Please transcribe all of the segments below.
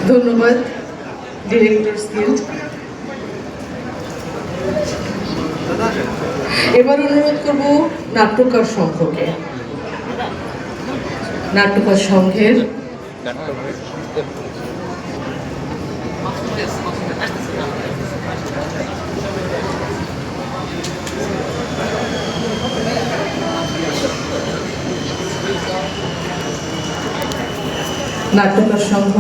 ধন্যবাদ directors guild. এবার অনুরোধ করব নাট্যকার সংঘকে, নাট্যকার সংঘের নাট্যকার সংঘ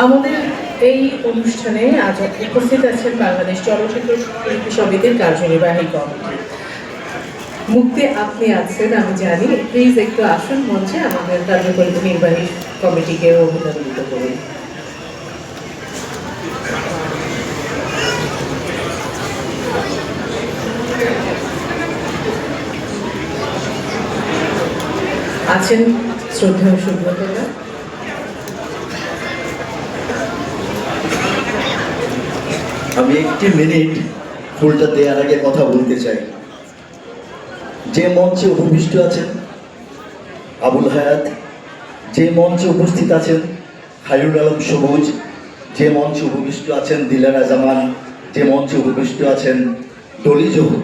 আমাদের এই অনুষ্ঠানে আজ উপস্থিত আছেন বাংলাদেশ চলচ্চিত্র শিল্পী সমিতির কার্যনির্বাহী কমিটি। মুক্তি আপনি আছেন আমি জানি, প্লিজ একটু আসুন মঞ্চে, আমাদের কার্যনির্বাহী কমিটিকে অভিনন্দিত করুন। আছেন শ্রদ্ধেয় সুব্রতরা। আমি একটি মিনিট ফুলটা দেওয়ার আগে কথা বলতে চাই। যে মঞ্চে উপবিষ্ট আছেন আবুল হায়াত, যে মঞ্চে উপস্থিত আছেন খায়রুল আলম সবুজ, যে মঞ্চে উপবিষ্ট আছেন দিলারা জামান, যে মঞ্চে উপবিষ্ট আছেন ডলি জহুর,